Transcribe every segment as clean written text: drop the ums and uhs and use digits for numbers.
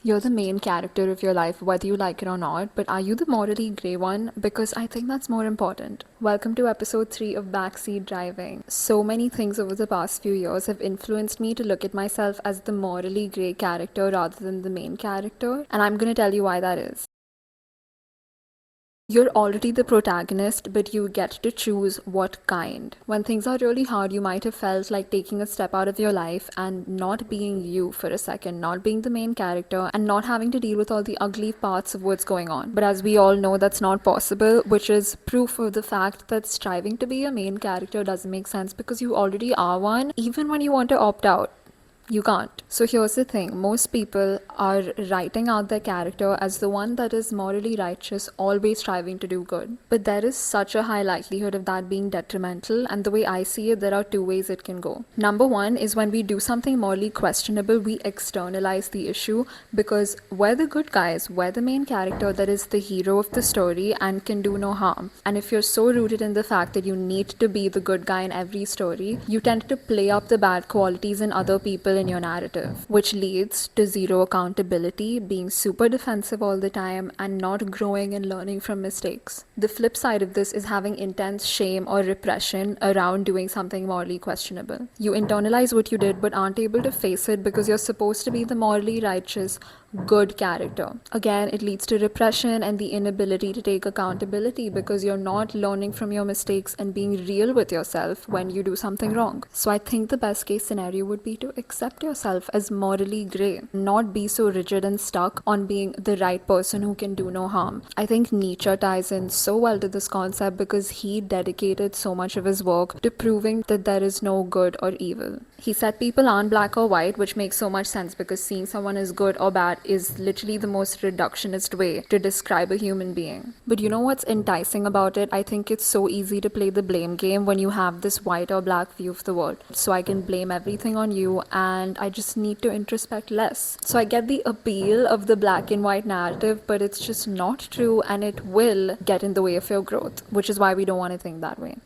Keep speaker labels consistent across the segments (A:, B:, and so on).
A: You're the main character of your life, whether you like it or not, but are you the morally grey one? Because I think that's more important. Welcome to episode 3 of Backseat Driving. So many things over the past few years have influenced me to look at myself as the morally grey character rather than the main character, and I'm gonna tell you why that is. You're already the protagonist, but you get to choose what kind. When things are really hard, you might have felt like taking a step out of your life and not being you for a second, not being the main character, and not having to deal with all the ugly parts of what's going on. But as we all know, that's not possible, which is proof of the fact that striving to be a main character doesn't make sense because you already are one, even when you want to opt out. You can't. So here's the thing, most people are writing out their character as the one that is morally righteous, always striving to do good. But there is such a high likelihood of that being detrimental, and the way I see it, there are two ways it can go. Number one is when we do something morally questionable, we externalize the issue because we're the good guys, we're the main character that is the hero of the story and can do no harm. And if you're so rooted in the fact that you need to be the good guy in every story, you tend to play up the bad qualities in other people in your narrative, which leads to zero accountability, being super defensive all the time, and not growing and learning from mistakes. The flip side of this is having intense shame or repression around doing something morally questionable. You internalize what you did but aren't able to face it because you're supposed to be the morally righteous, good character. Again, it leads to repression and the inability to take accountability because you're not learning from your mistakes and being real with yourself when you do something wrong. So I think the best case scenario would be to accept yourself as morally grey, not be so rigid and stuck on being the right person who can do no harm. I think Nietzsche ties in so well to this concept because he dedicated so much of his work to proving that there is no good or evil. He said people aren't black or white, which makes so much sense because seeing someone as good or bad is literally the most reductionist way to describe a human being. But you know what's enticing about it? I think it's so easy to play the blame game when you have this white or black view of the world. So I can blame everything on you and I just need to introspect less. So I get the appeal of the black and white narrative, but it's just not true and it will get in the way of your growth, which is why we don't want to think that way.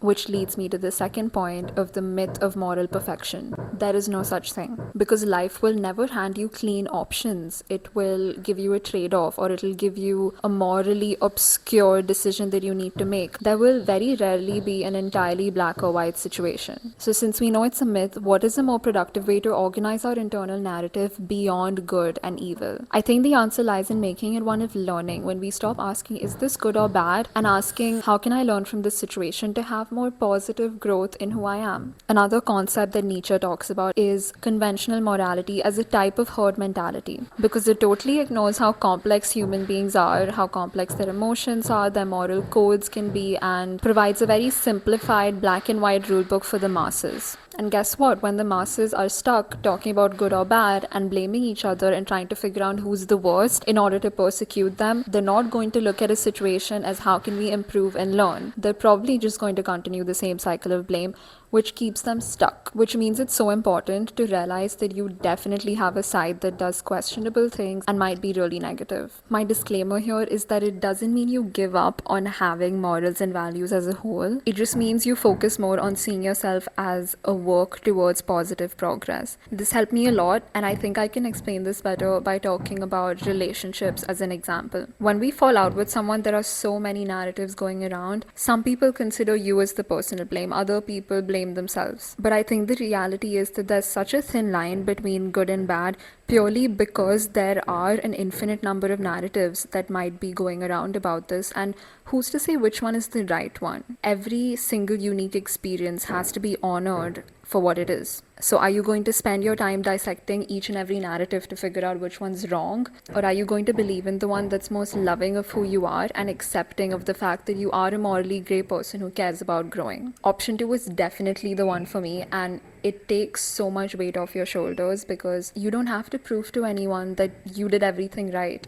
A: Which leads me to the second point of the myth of moral perfection. There is no such thing. Because life will never hand you clean options. It will give you a trade-off or it'll give you a morally obscure decision that you need to make. There will very rarely be an entirely black or white situation. So since we know it's a myth, what is a more productive way to organize our internal narrative beyond good and evil? I think the answer lies in making it one of learning. When we stop asking, is this good or bad? And asking, how can I learn from this situation to have more positive growth in who I am. Another concept that Nietzsche talks about is conventional morality as a type of herd mentality because it totally ignores how complex human beings are, how complex their emotions are, their moral codes can be, and provides a very simplified black and white rulebook for the masses. And guess what? When the masses are stuck talking about good or bad and blaming each other and trying to figure out who's the worst in order to persecute them, they're not going to look at a situation as how can we improve and learn. They're probably just going to continue the same cycle of blame, which keeps them stuck. Which means it's so important to realize that you definitely have a side that does questionable things and might be really negative. My disclaimer here is that it doesn't mean you give up on having morals and values as a whole. It just means you focus more on seeing yourself as a work towards positive progress. This helped me a lot, and I think I can explain this better by talking about relationships as an example. When we fall out with someone, there are so many narratives going around. Some people consider you as the person to blame, other people blame themselves. But I think the reality is that there's such a thin line between good and bad purely because there are an infinite number of narratives that might be going around about this, and who's to say which one is the right one? Every single unique experience has to be honored for what it is. So are you going to spend your time dissecting each and every narrative to figure out which one's wrong? Or are you going to believe in the one that's most loving of who you are and accepting of the fact that you are a morally grey person who cares about growing? Option 2 is definitely the one for me, and it takes so much weight off your shoulders because you don't have to prove to anyone that you did everything right.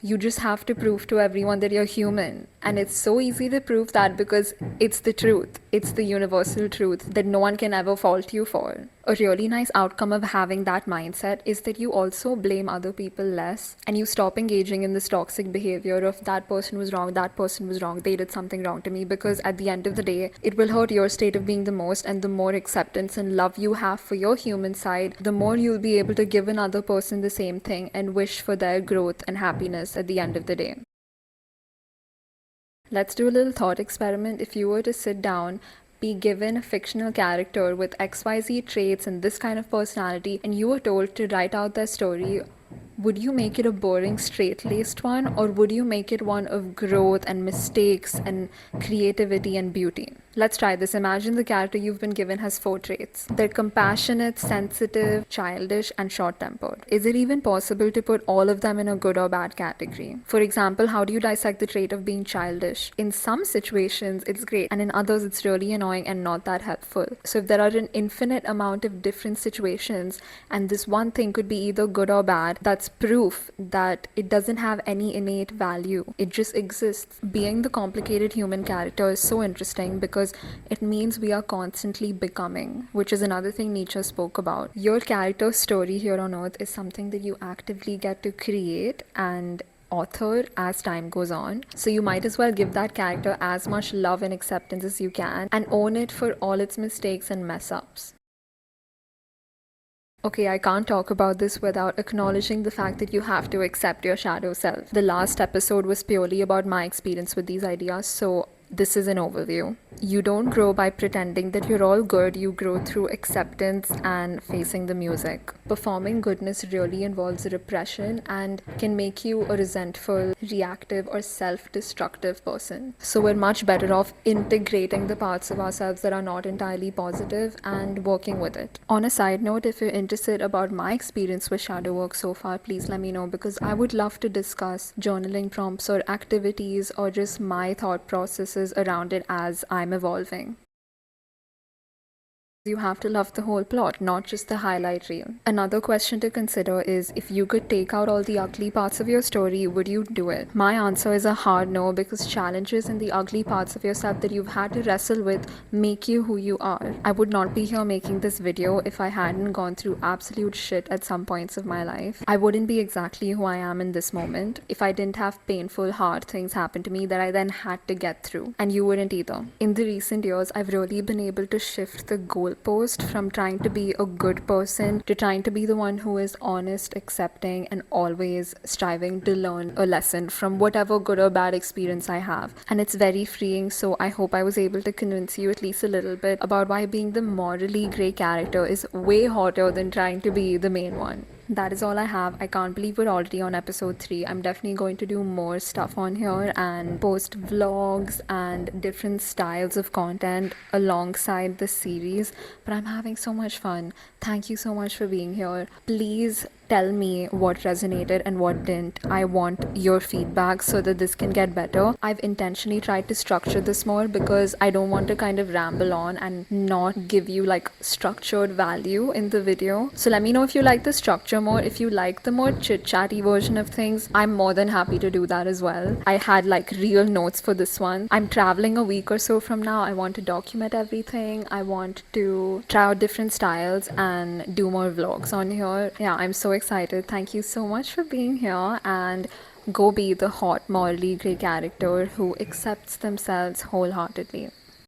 A: You just have to prove to everyone that you're human. And it's so easy to prove that because it's the truth. It's the universal truth that no one can ever fault you for. A really nice outcome of having that mindset is that you also blame other people less and you stop engaging in this toxic behavior of that person was wrong, that person was wrong, they did something wrong to me, because at the end of the day, it will hurt your state of being the most. And the more acceptance and love you have for your human side, the more you'll be able to give another person the same thing and wish for their growth and happiness at the end of the day. Let's do a little thought experiment. If you were to sit down, be given a fictional character with XYZ traits and this kind of personality, and you were told to write out their story, would you make it a boring, straight laced one, or would you make it one of growth and mistakes and creativity and beauty? Let's try this. Imagine the character you've been given has 4 traits. They're compassionate, sensitive, childish, and short tempered. Is it even possible to put all of them in a good or bad category? For example, how do you dissect the trait of being childish? In some situations, it's great, and in others, it's really annoying and not that helpful. So, if there are an infinite amount of different situations, and this one thing could be either good or bad, that's proof that it doesn't have any innate value. It just exists. Being the complicated human character is so interesting because it means we are constantly becoming, which is another thing Nietzsche spoke about. Your character's story here on earth is something that you actively get to create and author as time goes on. So you might as well give that character as much love and acceptance as you can and own it for all its mistakes and mess ups. Okay, I can't talk about this without acknowledging the fact that you have to accept your shadow self. The last episode was purely about my experience with these ideas, so this is an overview. You don't grow by pretending that you're all good, you grow through acceptance and facing the music. Performing goodness really involves repression and can make you a resentful, reactive, or self destructive person. So, we're much better off integrating the parts of ourselves that are not entirely positive and working with it. On a side note, if you're interested about my experience with shadow work so far, please let me know because I would love to discuss journaling prompts or activities or just my thought processes around it as I'm evolving. You have to love the whole plot, not just the highlight reel. Another question to consider is if you could take out all the ugly parts of your story, would you do it? My answer is a hard no because challenges in the ugly parts of yourself that you've had to wrestle with make you who you are. I would not be here making this video if I hadn't gone through absolute shit at some points of my life. I wouldn't be exactly who I am in this moment if I didn't have painful, hard things happen to me that I then had to get through. And you wouldn't either. In the recent years, I've really been able to shift the goalpost from trying to be a good person to trying to be the one who is honest, accepting, and always striving to learn a lesson from whatever good or bad experience I have. And it's very freeing, so I hope I was able to convince you at least a little bit about why being the morally grey character is way hotter than trying to be the main one. That is all I have. I can't believe we're already on episode 3. I'm definitely going to do more stuff on here and post vlogs and different styles of content alongside the series. But I'm having so much fun. Thank you so much for being here. Please tell me what resonated and what didn't. I want your feedback so that this can get better. I've intentionally tried to structure this more because I don't want to kind of ramble on and not give you like structured value in the video. So let me know if you like the structure more. If you like the more chit-chatty version of things, I'm more than happy to do that as well. I had like real notes for this one. I'm traveling a week or so from now. I want to document everything. I want to try out different styles and do more vlogs on here. Yeah, I'm so excited. Thank you so much for being here and go be the hot, morally grey character who accepts themselves wholeheartedly.